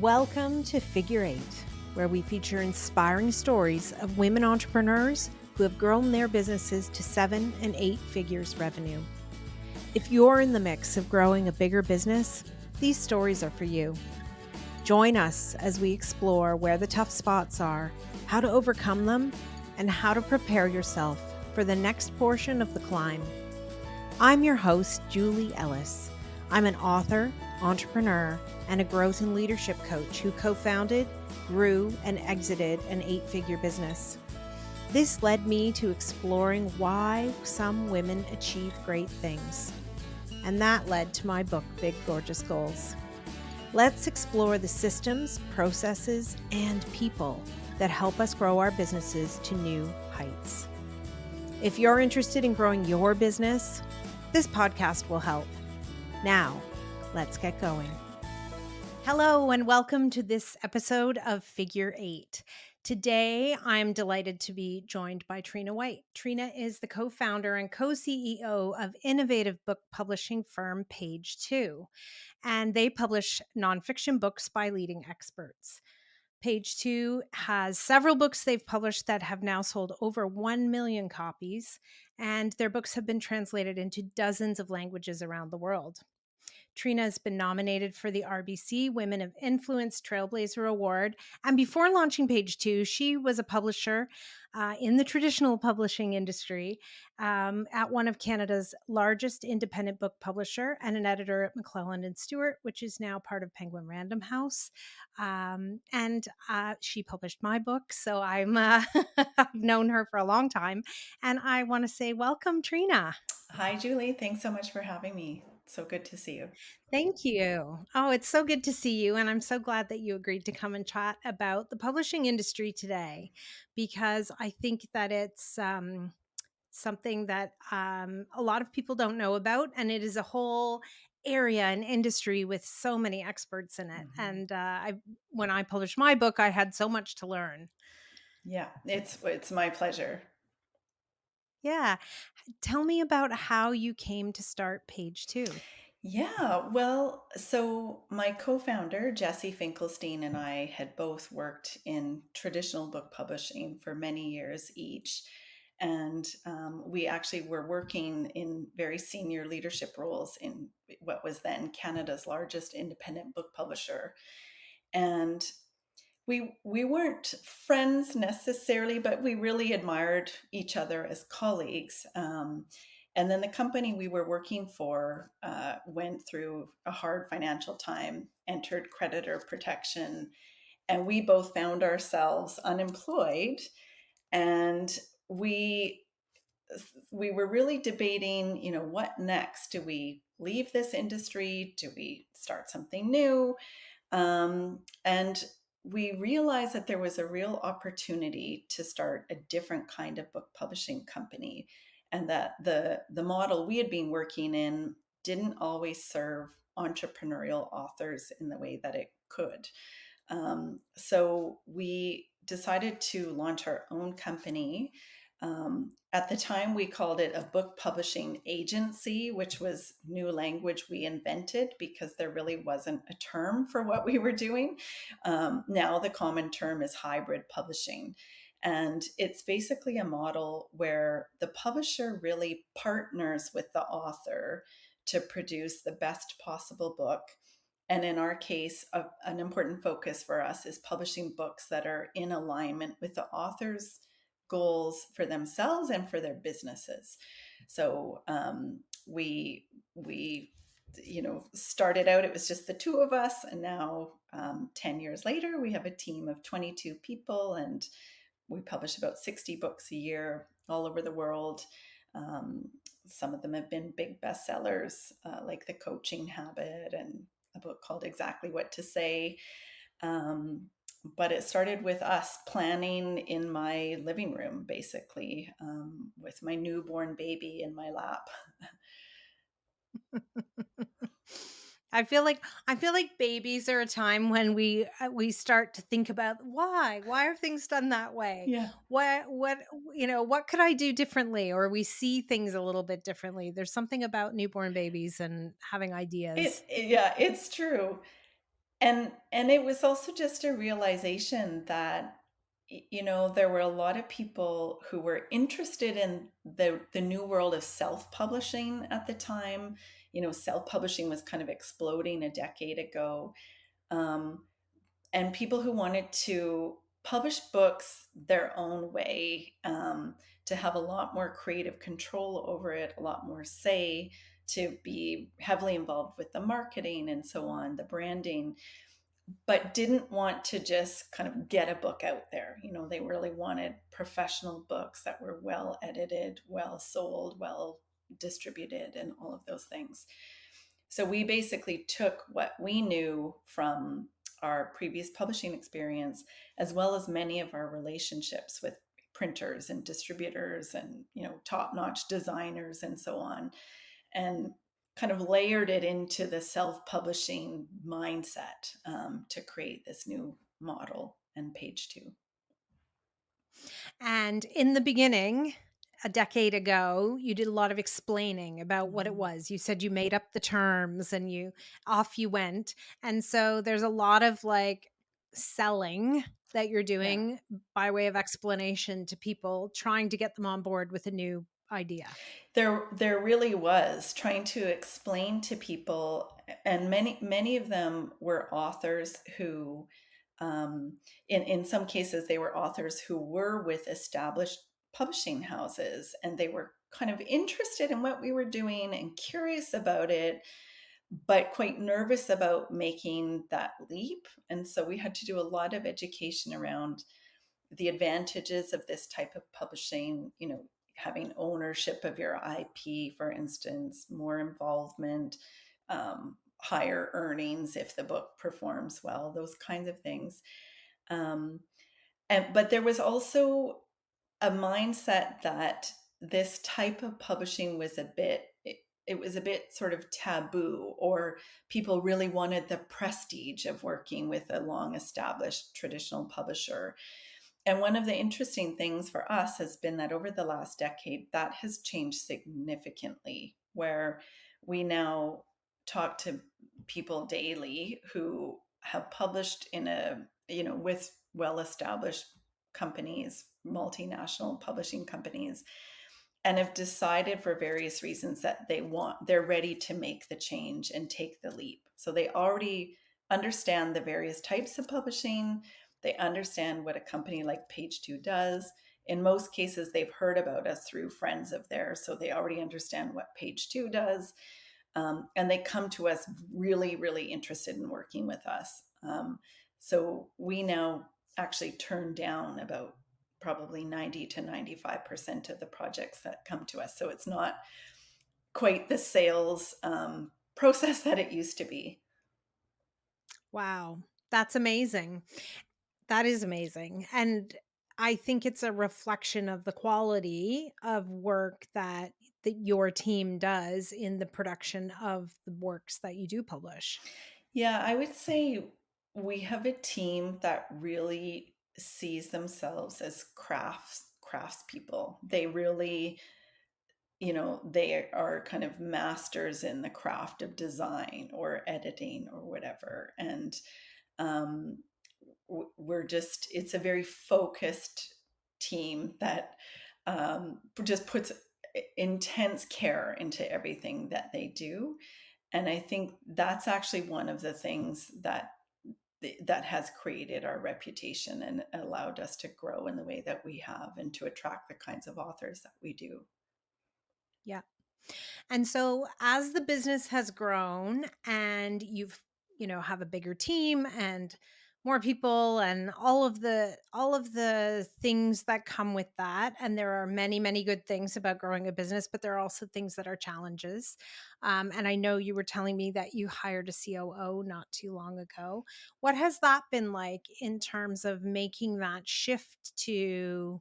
Welcome to Figure Eight, where we feature inspiring stories of women entrepreneurs who have grown their businesses to 7 and 8 figures revenue. If you're in the mix of growing a bigger business, these stories are for you. Join us as we explore where the tough spots are, how to overcome them, and how to prepare yourself for the next portion of the climb. I'm your host, Julie Ellis. I'm an author, entrepreneur, and a growth and leadership coach who co-founded, grew, and exited an 8-figure business. This led me to exploring why some women achieve great things. And that led to my book, Big Gorgeous Goals. Let's explore the systems, processes, and people that help us grow our businesses to new heights. If you're interested in growing your business, this podcast will help. Now, let's get going. Hello, and welcome to this episode of Figure Eight. Today, I'm delighted to be joined by Trena White. Trena is the co-founder and co-CEO of innovative book publishing firm Page Two, and they publish nonfiction books by leading experts. Page Two has several books they've published that have now sold over 1 million copies, and their books have been translated into dozens of languages around the world. Trena has been nominated for the RBC Women of Influence Trailblazer Award. And before launching Page Two, she was a publisher in the traditional publishing industry at one of Canada's largest independent book publisher and an editor at McClelland Stewart, which is now part of Penguin Random House. And she published my book. So I've known her for a long time. And I want to say welcome, Trena. Hi, Julie. Thanks so much for having me. So good to see you. Thank you. Oh, it's so good to see you. And I'm so glad that you agreed to come and chat about the publishing industry today, because I think that it's something that a lot of people don't know about. And it is a whole area and industry with so many experts in it. Mhm. And when I published my book, I had so much to learn. Yeah, it's my pleasure. Yeah. Tell me about how you came to start Page Two. Yeah, well, so my co-founder, Jesse Finkelstein, and I had both worked in traditional book publishing for many years each. And we actually were working in very senior leadership roles in what was then Canada's largest independent book publisher. And we weren't friends necessarily, but we really admired each other as colleagues. And then the company we were working for went through a hard financial time, entered creditor protection, and we both found ourselves unemployed. And we we were really debating, what next? Do we leave this industry? Do we start something new? And we realized that there was a real opportunity to start a different kind of book publishing company, and that the model we had been working in didn't always serve entrepreneurial authors in the way that it could. So we decided to launch our own company. At the time, we called it a book publishing agency, which was new language we invented because there really wasn't a term for what we were doing. Now, the common term is hybrid publishing. And it's basically a model where the publisher really partners with the author to produce the best possible book. And in our case, an important focus for us is publishing books that are in alignment with the author's goals for themselves and for their businesses. So we started out, it was just the two of us, and now 10 years later we have a team of 22 people, and we publish about 60 books a year all over the world. um, some of them have been big bestsellers, like The Coaching Habit and a book called Exactly What to Say. um, but it started with us planning in my living room, basically, with my newborn baby in my lap. I feel like babies are a time when we start to think about why are things done that way? Yeah, What could I do differently? Or we see things a little bit differently. There's something about newborn babies and having ideas. yeah, it's true. And it was also just a realization that there were a lot of people who were interested in the new world of self-publishing at the time. Self-publishing was kind of exploding a decade ago. Um, and people who wanted to publish books their own way, to have a lot more creative control over it, a lot more say, to be heavily involved with the marketing and so on, the branding, but didn't want to just kind of get a book out there. They really wanted professional books that were well edited, well sold, well distributed, and all of those things. So we basically took what we knew from our previous publishing experience, as well as many of our relationships with printers and distributors and top-notch designers and so on, and kind of layered it into the self-publishing mindset, to create this new model and page two. And in the beginning, a decade ago, you did a lot of explaining about what it Mhm. was. You said you made up the terms and you went. And so there's a lot of like selling that you're Yeah. doing by way of explanation to people, trying to get them on board with a new idea. There really was, trying to explain to people, and many of them were authors who, in some cases, they were authors who were with established publishing houses, and they were kind of interested in what we were doing and curious about it, but quite nervous about making that leap. And so we had to do a lot of education around the advantages of this type of publishing, having ownership of your IP, for instance, more involvement, higher earnings if the book performs well, those kinds of things. Um, but there was also a mindset that this type of publishing was it was a bit sort of taboo, or people really wanted the prestige of working with a long established traditional publisher. And one of the interesting things for us has been that over the last decade, that has changed significantly, where we now talk to people daily who have published with well established companies, multinational publishing companies, and have decided for various reasons that they're ready to make the change and take the leap. So they already understand the various types of publishing. They understand what a company like Page Two does. In most cases, they've heard about us through friends of theirs, so they already understand what Page Two does. And they come to us really, really interested in working with us. So we now actually turn down about probably 90 to 95% of the projects that come to us. So it's not quite the sales, process that it used to be. Wow. That's amazing. That is amazing. And I think it's a reflection of the quality of work that your team does in the production of the works that you do publish. Yeah, I would say we have a team that really sees themselves as craftspeople. They really, they are kind of masters in the craft of design or editing or whatever. And um, it's a very focused team that, just puts intense care into everything that they do. And I think that's actually one of the things that has created our reputation and allowed us to grow in the way that we have and to attract the kinds of authors that we do. Yeah. And so as the business has grown and have a bigger team and more people and all of the things that come with that, and there are many many good things about growing a business, but there are also things that are challenges. And I know you were telling me that you hired a COO not too long ago. What has that been like in terms of making that shift to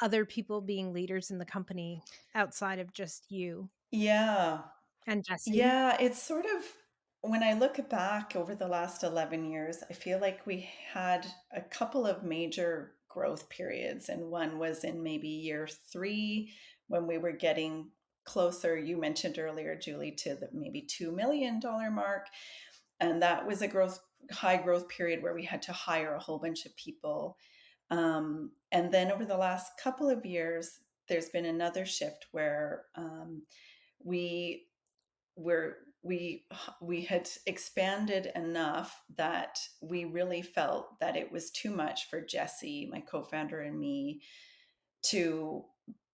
other people being leaders in the company outside of just you Yeah. and Jesse? Yeah, it's sort of, when I look back over the last 11 years, I feel like we had a couple of major growth periods. And one was in maybe year three, when we were getting closer, you mentioned earlier, Julie, to the maybe $2 million mark. And that was a growth high growth period where we had to hire a whole bunch of people. And then over the last couple of years, there's been another shift where we were we had expanded enough that we really felt that it was too much for Jesse, my co-founder, and me to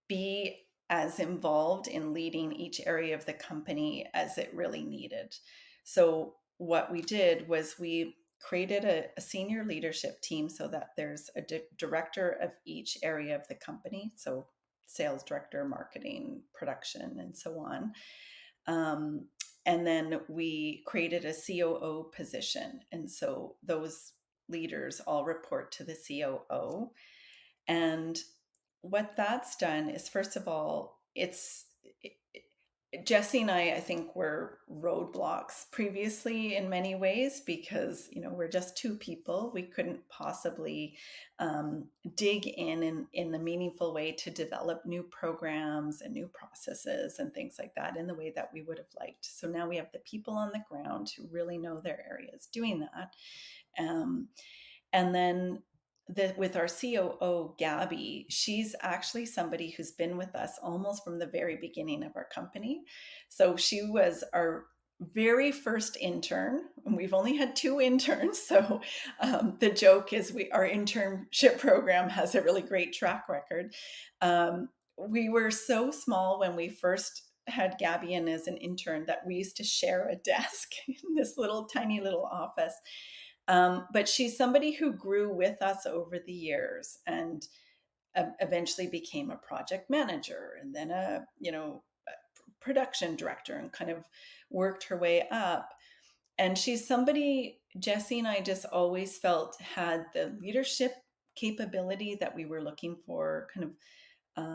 be as involved in leading each area of the company as it really needed. So what we did was we created a senior leadership team so that there's a director of each area of the company. So sales director, marketing, production, and so on. Um, and then we created a COO position. And so those leaders all report to the COO. And what that's done is, first of all, Jesse and I think, were roadblocks previously in many ways because, we're just two people. We couldn't possibly dig in the meaningful way to develop new programs and new processes and things like that in the way that we would have liked. So now we have the people on the ground who really know their areas doing that. And then with our COO, Gabby, she's actually somebody who's been with us almost from the very beginning of our company. So she was our very first intern, and we've only had 2 interns. So the joke is our internship program has a really great track record. We were so small when we first had Gabby in as an intern that we used to share a desk in this tiny little office. But she's somebody who grew with us over the years and eventually became a project manager and then a production director and kind of worked her way up. And she's somebody Jesse and I just always felt had the leadership capability that we were looking for, kind of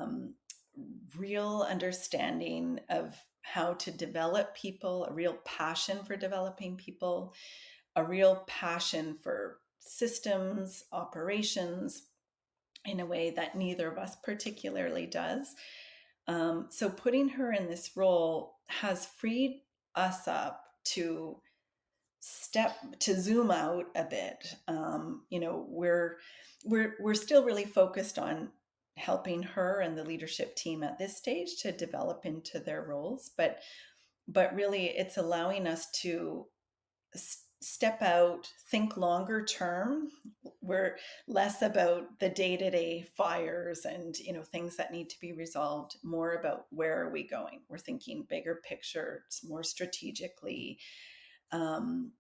real understanding of how to develop people, a real passion for developing people, a real passion for systems, operations, in a way that neither of us particularly does. So putting her in this role has freed us up to zoom out a bit. We're still really focused on helping her and the leadership team at this stage to develop into their roles, but really it's allowing us to step out, think longer term. We're less about the day-to-day fires and things that need to be resolved, more about where are we going. We're thinking bigger picture, more strategically. And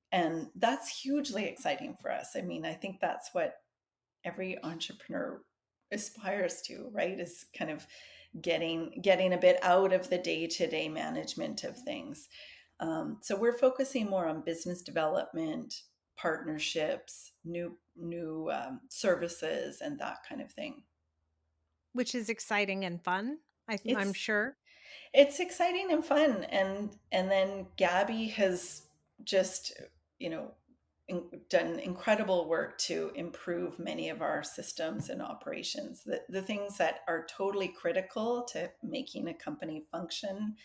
that's hugely exciting for us. I mean, I think that's what every entrepreneur aspires to, right? Is kind of getting a bit out of the day-to-day management of things. So we're focusing more on business development, partnerships, new services, and that kind of thing. Which is exciting and fun, I'm It's sure. it's exciting and fun, and then Gabby has just you know done incredible work to improve many of our systems and operations, the things that are totally critical to making a company function,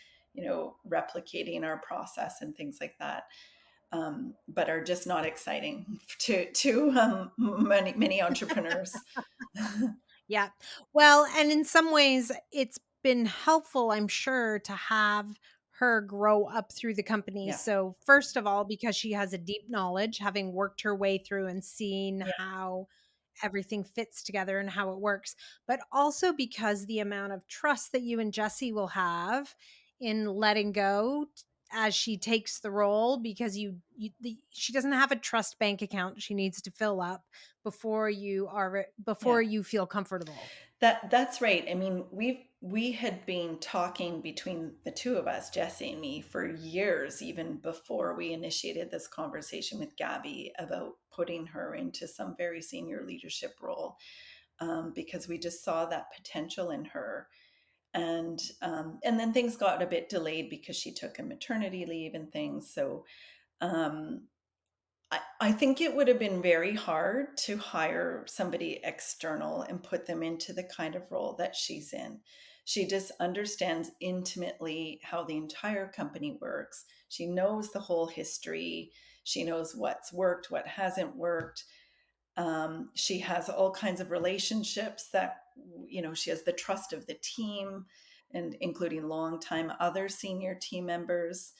replicating our process and things like that, but are just not exciting to many entrepreneurs. Yeah. Well, and in some ways, it's been helpful, I'm sure, to have her grow up through the company. Yeah, So, first of all, because she has a deep knowledge, having worked her way through and seen yeah, how everything fits together and how it works, but also because the amount of trust that you and Jesse will have in letting go as she takes the role, because she doesn't have a trust bank account she needs to fill up before yeah. you feel comfortable. That's right. I mean, we had been talking between the two of us, Jesse and me, for years, even before we initiated this conversation with Gabby about putting her into some very senior leadership role, because we just saw that potential in her. And then things got a bit delayed because she took a maternity leave and things. So um, I think it would have been very hard to hire somebody external and put them into the kind of role that she's in. She just understands intimately how the entire company works. She knows the whole history. She knows what's worked, what hasn't worked. She has all kinds of relationships that, she has the trust of the team, and including longtime other senior team members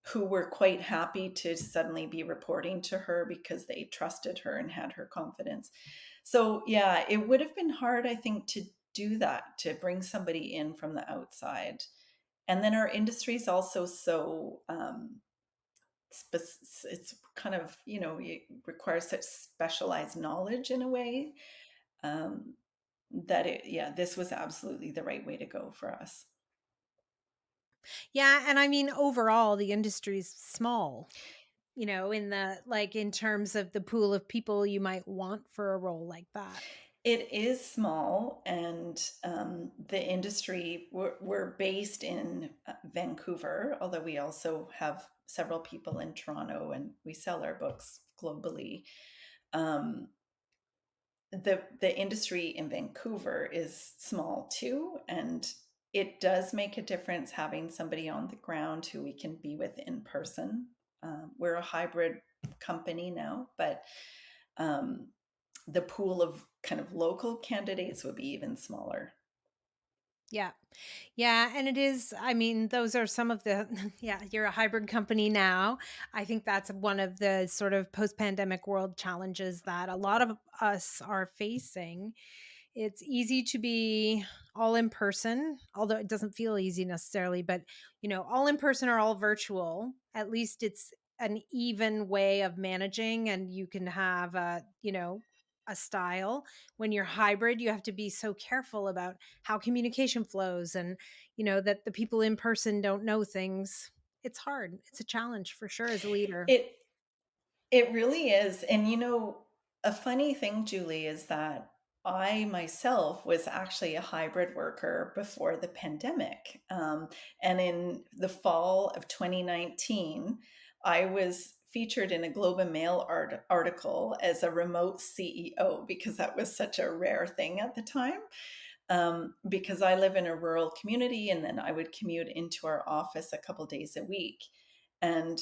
who were quite happy to suddenly be reporting to her because they trusted her and had her confidence. So, yeah, it would have been hard, I think, to do that, to bring somebody in from the outside. And then our industry is also so, it's kind of, it requires such specialized knowledge in a way, um, that this was absolutely the right way to go for us. Yeah, and I mean overall the industry's small, in the like in terms of the pool of people you might want for a role like that. It is small, and the industry, we're based in Vancouver, although we also have several people in Toronto and we sell our books globally. Um, the industry in Vancouver is small too, and it does make a difference having somebody on the ground who we can be with in person. We're a hybrid company now, but um, the pool of kind of local candidates would be even smaller. Yeah. Yeah, and it is, I mean, those are some of the yeah, you're a hybrid company now. I think that's one of the sort of post-pandemic world challenges that a lot of us are facing. It's easy to be all in person, although it doesn't feel easy necessarily, but all in person or all virtual. At least it's an even way of managing and you can have a style. When you're hybrid, you have to be so careful about how communication flows and that the people in person don't know things. It's hard. It's a challenge for sure as a leader. It It really is. And a funny thing, Julie, is that I myself was actually a hybrid worker before the pandemic. And in the fall of 2019, I was featured in a Globe and Mail article as a remote CEO because that was such a rare thing at the time. Because I live in a rural community and then I would commute into our office a couple days a week. And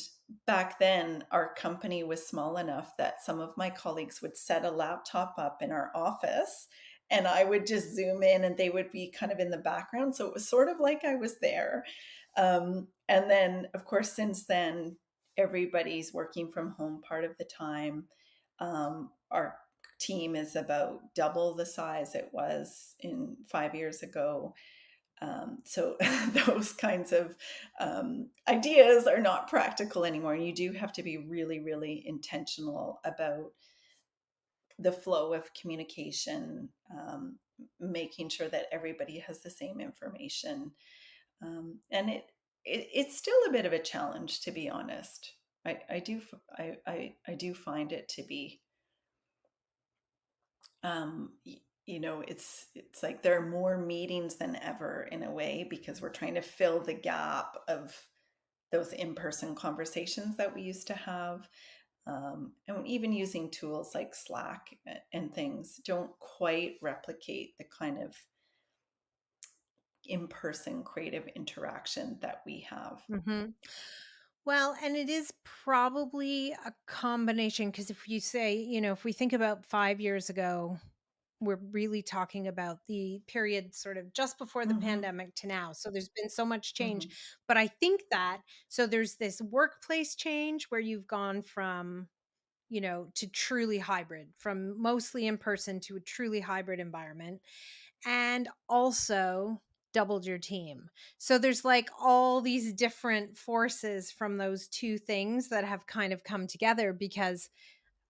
back then, our company was small enough that some of my colleagues would set a laptop up in our office and I would just zoom in and they would be kind of in the background. So it was sort of like I was there. And then, of course, since then, everybody's working from home part of the time. Our team is about double the size it was in 5 years ago. So those kinds of ideas are not practical anymore. You do have to be really, really intentional about the flow of communication, making sure that everybody has the same information. And it's still a bit of a challenge, to be honest. I do find it to be. It's like there are more meetings than ever in a way because we're trying to fill the gap of those in-person conversations that we used to have. And even using tools like Slack and things don't quite replicate the kind of in-person creative interaction that we have. Mhm. Well, and it is probably a combination because if you say, if we think about 5 years ago, we're really talking about the period sort of just before the Hmm. pandemic to now. So there's been so much change. Hmm. But I think that, so there's this workplace change where you've gone from, to truly hybrid, from mostly in person to a truly hybrid environment, and also doubled your team. So there's like all these different forces from those two things that have kind of come together because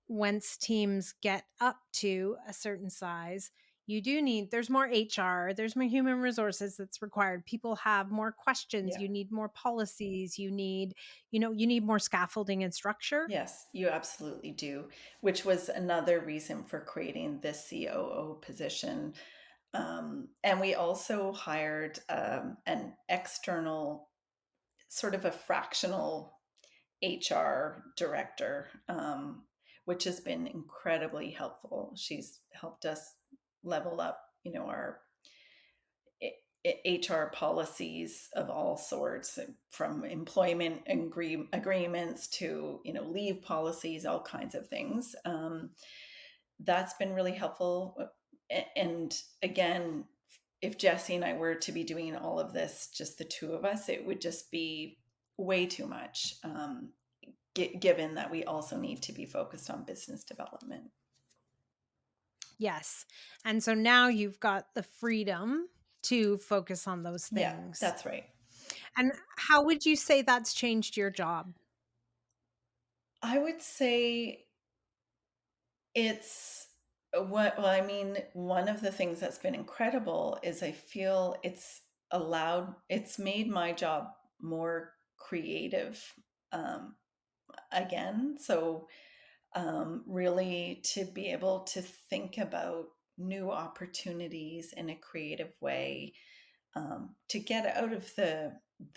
once teams get up to a certain size, there's more HR, there's more human resources that's required. People have more questions, Yeah. you need more policies, you need more scaffolding and structure. Yes, you absolutely do, which was another reason for creating this COO position. And we also hired an external, sort of a fractional HR director, which has been incredibly helpful. She's helped us level up, our HR policies of all sorts, from employment agreements to, leave policies, all kinds of things. That's been really helpful. And again, if Jesse and I were to be doing all of this, just the two of us, it would just be way too much, given that we also need to be focused on business development. Yes. And so now you've got the freedom to focus on those Yeah, things. that's right. And how would you say that's changed your job? I would say it's well, I mean, one of the things that's been incredible is I feel it's made my job more creative, um, again. So, really to be able to think about new opportunities in a creative way, to get out of the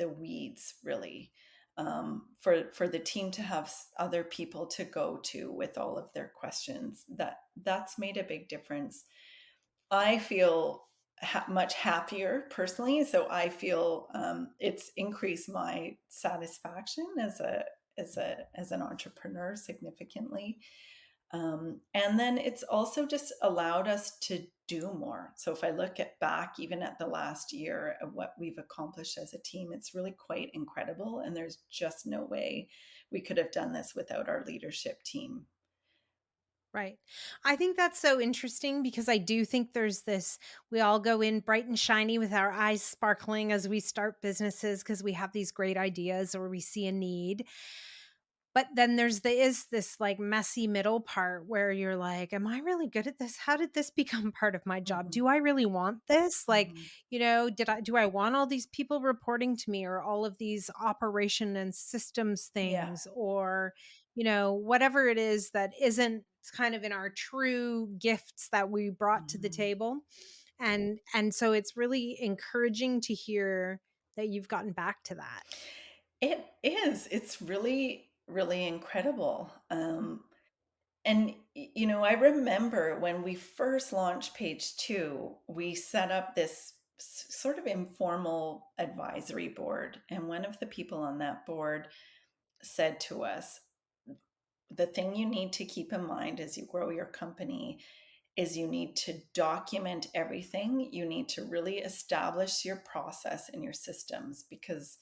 weeds, really, for the team to have other people to go to with all of their questions. That's made a big difference. I feel much happier personally, so I feel, it's increased my satisfaction as an entrepreneur significantly. And then it's also just allowed us to do more. So if I look at back, even at the last year of what we've accomplished as a team, it's really quite incredible. And there's just no way we could have done this without our leadership team. Right. I think that's so interesting because I do think there's this, we all go in bright and shiny with our eyes sparkling as we start businesses because we have these great ideas or we see a need. But then is this like messy middle part where you're like, am I really good at this? How did this become part of my job? Mhm, Do I really want this? Like, mhm. do I want all these people reporting to me or all of these operation and systems Yeah. things or, whatever it is that isn't kind of in our true gifts that we brought to the Mhm. table. And so it's really encouraging to hear that you've gotten back to that. It is. It's really, really incredible. And I remember when we first launched Page Two, we set up this sort of informal advisory board. And one of the people on that board said to us, the thing you need to keep in mind as you grow your company is you need to document everything. You need to really establish your process and your systems, because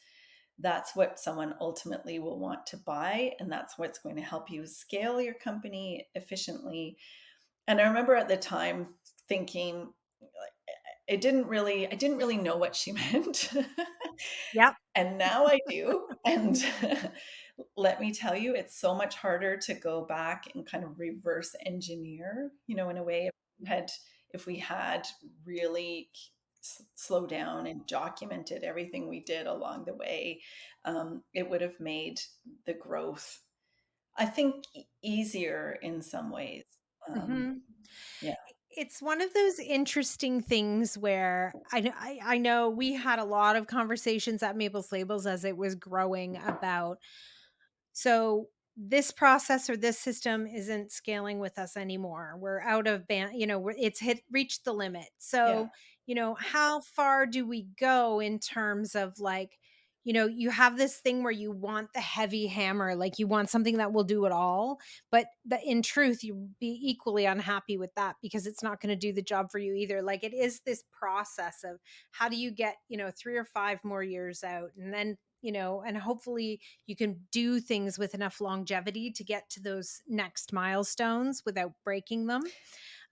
that's what someone ultimately will want to buy. And that's what's going to help you scale your company efficiently. And I remember at the time thinking, I didn't really know what she meant. Yep. And now I do. And let me tell you, it's so much harder to go back and kind of reverse engineer, in a way. If we had really slowed down and documented everything we did along the way, it would have made the growth, I think, easier in some ways. Um, Mhm. yeah, It's one of those interesting things where I know we had a lot of conversations at Mabel's Labels as it was growing about, so this process or this system isn't scaling with us anymore. We're out of band, it's reached the limit. yeah. So, how far do we go in terms of like, you have this thing where you want the heavy hammer, like you want something that will do it all, but in truth, you be equally unhappy with that because it's not going to do the job for you either. Like it is this process of how do you get, 3 or 5 more years out and then, and hopefully you can do things with enough longevity to get to those next milestones without breaking them.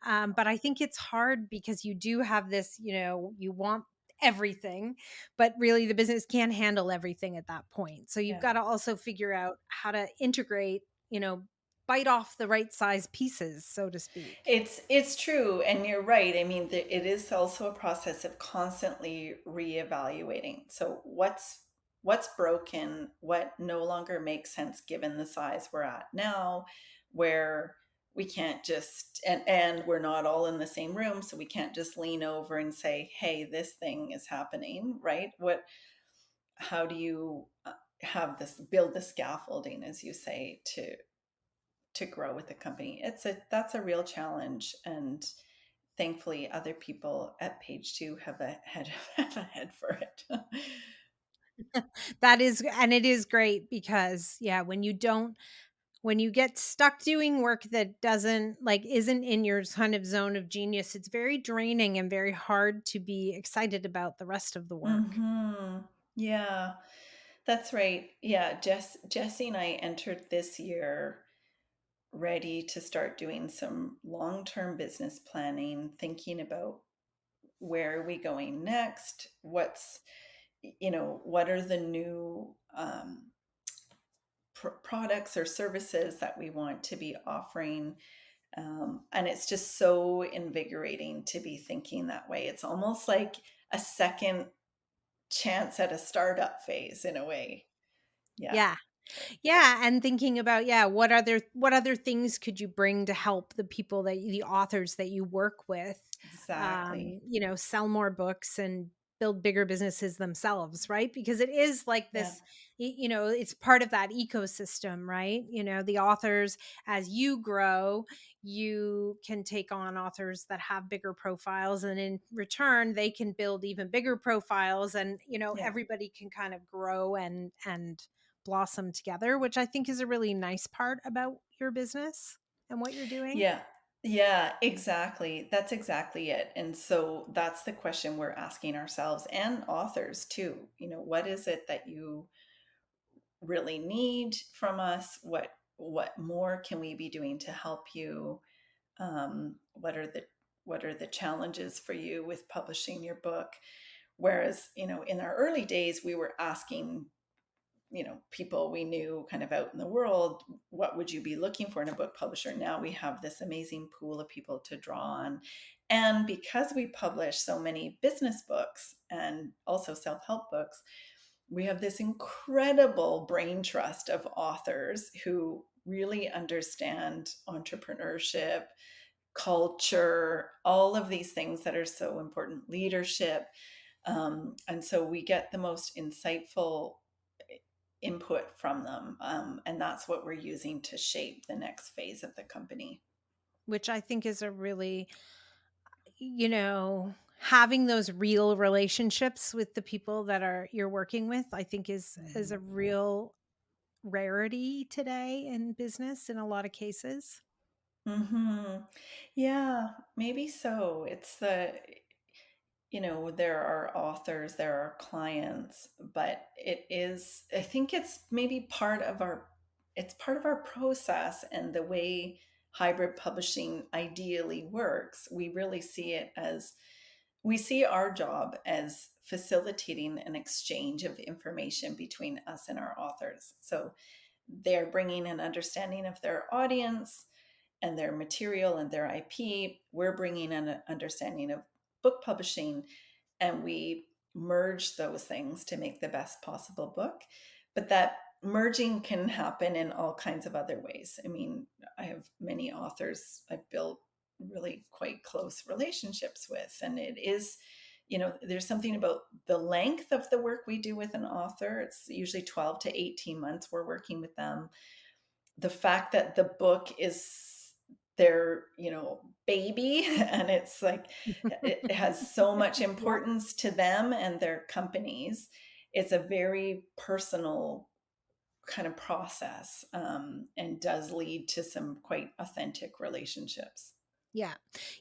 But I think it's hard because you do have this, you want everything, but really the business can't handle everything at that point. So you've Yeah. got to also figure out how to integrate, bite off the right size pieces, so to speak. It's true, and you're right. I mean, it is also a process of constantly reevaluating. So what's broken, what no longer makes sense given the size we're at now, where we can't just, and we're not all in the same room, so we can't just lean over and say, "Hey, this thing is happening," right? How do you, have this build the scaffolding, as you say, to grow with the company? That's a real challenge, and thankfully other people at page two have a head have a head for it. That is, and it is great because, yeah, when you get stuck doing work that doesn't like isn't in your kind of zone of genius, it's very draining and very hard to be excited about the rest of the work. Yeah, that's right. Yeah, Jesse and I entered this year ready to start doing some long-term business planning, thinking about where are we going next? What are the new products or services that we want to be offering? And it's just so invigorating to be thinking that way. It's almost like a second chance at a startup phase in a way. Yeah, Yeah. Yeah, and thinking about, yeah, what other things could you bring to help the authors that you work with, exactly. sell more books and build bigger businesses themselves, right? Because it is like Yeah. this, it's part of that ecosystem, right? The authors, as you grow, you can take on authors that have bigger profiles, and in return, they can build even bigger profiles, and Yeah. everybody can kind of grow and blossom together, which I think is a really nice part about your business and what you're doing. Yeah. Yeah, exactly. That's exactly it. And so that's the question we're asking ourselves and authors too. What is it that you really need from us? What more can we be doing to help you? What are the challenges for you with publishing your book? Whereas, in our early days, we were asking people we knew kind of out in the world, what would you be looking for in a book publisher? Now we have this amazing pool of people to draw on. And because we publish so many business books and also self-help books, we have this incredible brain trust of authors who really understand entrepreneurship, culture, all of these things that are so important, leadership. And so we get the most insightful input from them. And that's what we're using to shape the next phase of the company. Which I think is a really, having those real relationships with the people that are you're working with, I think is a real rarity today in business in a lot of cases. Mm-hmm. Yeah, maybe so. There are authors, there are clients, but I think it's part of our process and the way hybrid publishing ideally works. We see our job as facilitating an exchange of information between us and our authors. So they're bringing an understanding of their audience and their material and their IP. We're bringing an understanding of book publishing, and we merge those things to make the best possible book. But that merging can happen in all kinds of other ways. I mean, I have many authors I've built really quite close relationships with, and there's something about the length of the work we do with an author. It's usually 12 to 18 months we're working with them. The fact that the book is their baby, and it's like it has so much Yeah. importance to them and their companies. It's a very personal kind of process, and does lead to some quite authentic relationships. Yeah.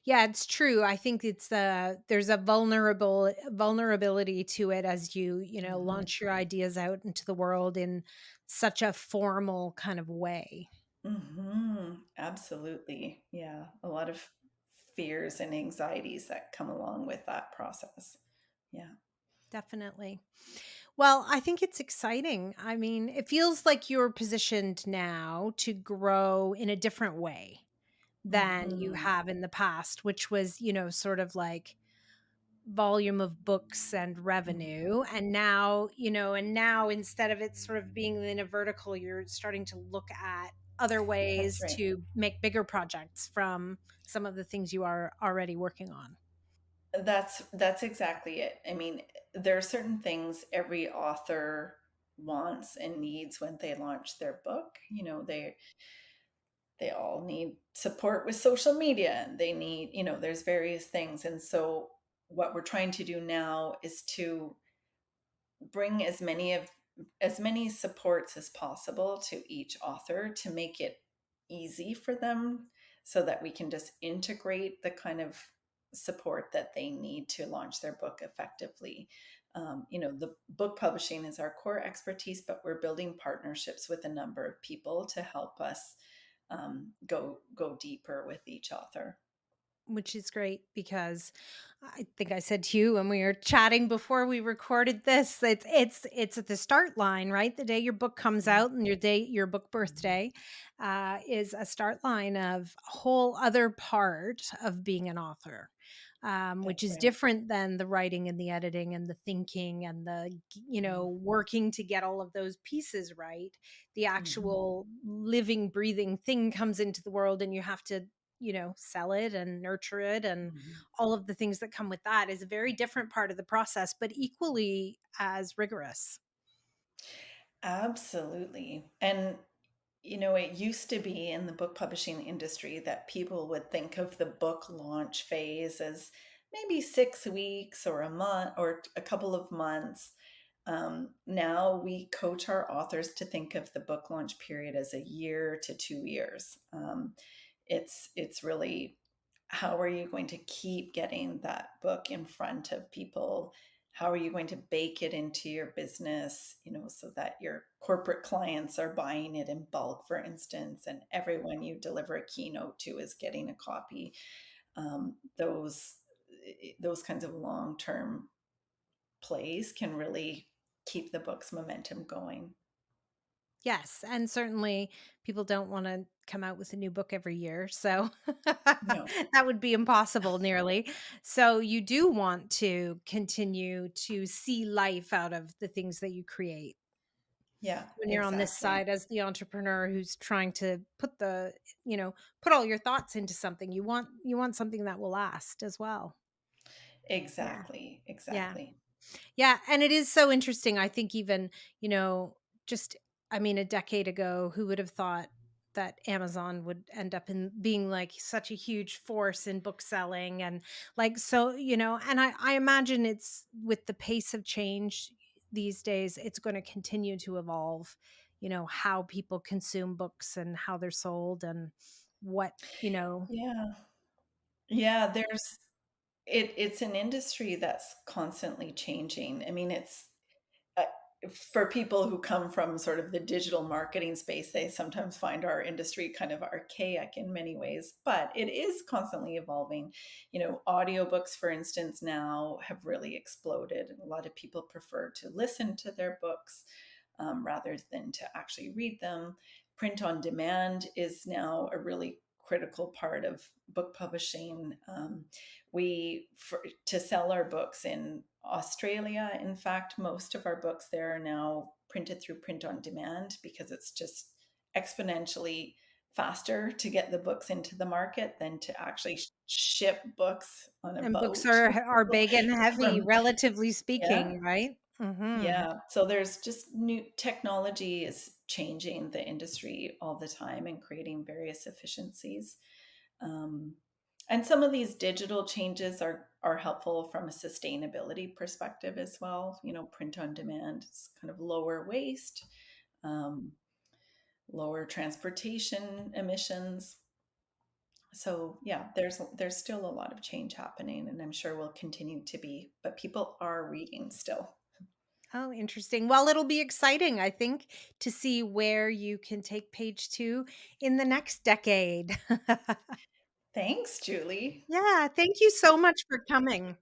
Yeah, it's true. I think there's a vulnerability to it as you Hmm. launch your ideas out into the world in such a formal kind of way. Absolutely. Yeah, a lot of fears and anxieties that come along with that process. Yeah. Definitely. Well, I think it's exciting. I mean, it feels like you're positioned now to grow in a different way than you Hmm. have in the past, which was, sort of like volume of books and revenue. And now instead of it sort of being in a vertical, you're starting to look at other That's ways right. to make bigger projects from some of the things you are already working on. That's exactly it. I mean, there are certain things every author wants and needs when they launch their book. they all need support with social media, and they need, there's various things. And so what we're trying to do now is to bring as many supports as possible to each author to make it easy for them, so that we can just integrate the kind of support that they need to launch their book effectively. The book publishing is our core expertise, but we're building partnerships with a number of people to help us go deeper with each author. Which is great because I think I said to you when we were chatting before we recorded this, it's at the start line, right? The day your book comes Mhm. out and your book birthday is a start line of a whole other part of being an author, which That's is right. different than the writing and the editing and the thinking and the Mhm. working to get all of those pieces right. The Mhm. actual living, breathing thing comes into the world, and you have to sell it and nurture it, and Mhm. all of the things that come with that is a very different part of the process, but equally as rigorous. Absolutely. And it used to be in the book publishing industry that people would think of the book launch phase as maybe 6 weeks or a month or a couple of months. Now we coach our authors to think of the book launch period as a year to 2 years. It's really, how are you going to keep getting that book in front of people? How are you going to bake it into your business, so that your corporate clients are buying it in bulk, for instance, and everyone you deliver a keynote to is getting a copy. Those kinds of long-term plays can really keep the book's momentum going. Yes, and certainly people don't want to come out with a new book every year, so No. that would be impossible nearly. So you do want to continue to see life out of the things that you create. Yeah, When you're on this exactly. side as the entrepreneur who's trying to put all your thoughts into something, you want something that will last as well. Yeah. Exactly. Yeah. Exactly. Yeah, and it is so interesting. I think even, you know, just I mean, a decade ago, who would have thought that Amazon would end up in being like such a huge force in book selling, and like so, and I imagine it's with the pace of change these days, it's going to continue to evolve, how people consume books and how they're sold and what, Yeah. Yeah, it's an industry that's constantly changing. I mean, uh, for people who come from sort of the digital marketing space, they sometimes find our industry kind of archaic in many ways, but it is constantly evolving. Audiobooks, for instance, now have really exploded. A lot of people prefer to listen to their books rather than to actually read them. Print on demand is now a really critical part of book publishing. To sell our books in Australia, in fact, most of our books there are now printed through print on demand, because it's just exponentially faster to get the books into the market than to actually ship books on a and books boat. are big and heavy, From relatively Yeah, speaking, right? Mhm. yeah. So there's just new technology is changing the industry all the time and creating various efficiencies. Um, and some of these digital changes are helpful from a sustainability perspective as well. Print on demand is kind of lower waste, um, lower transportation emissions. So yeah, there's still a lot of change happening, and I'm sure will continue to be. But people are reading still. Oh, interesting. Well, it'll be exciting, I think, to see where you can take page 2 in the next decade. Thanks, Julie. Yeah, thank you so much for coming.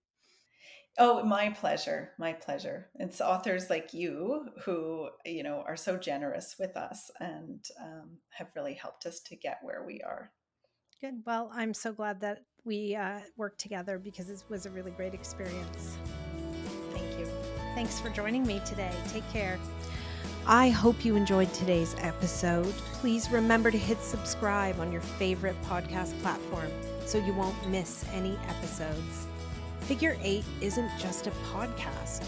Oh, my pleasure. My pleasure. It's authors like you who, are so generous with us and have really helped us to get where we are. Good. Well, I'm so glad that we worked together because it was a really great experience. Thank you. Thanks for joining me today. Take care. I hope you enjoyed today's episode. Please remember to hit subscribe on your favorite podcast platform so you won't miss any episodes. Figure 8 isn't just a podcast.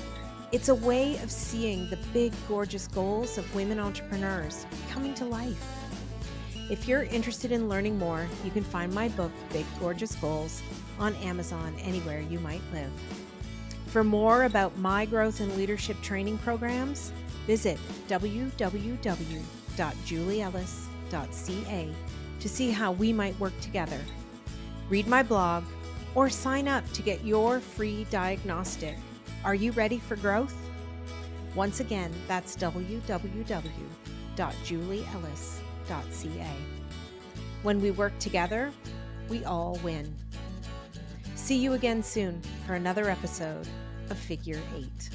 It's a way of seeing the big, gorgeous goals of women entrepreneurs coming to life. If you're interested in learning more, you can find my book, Big Gorgeous Goals, on Amazon anywhere you might live. For more about my growth and leadership training programs, visit www.julieellis.ca to see how we might work together. Read my blog or sign up to get your free diagnostic. Are you ready for growth? Once again, that's www.julieellis.ca. When we work together, we all win. See you again soon for another episode of Figure 8.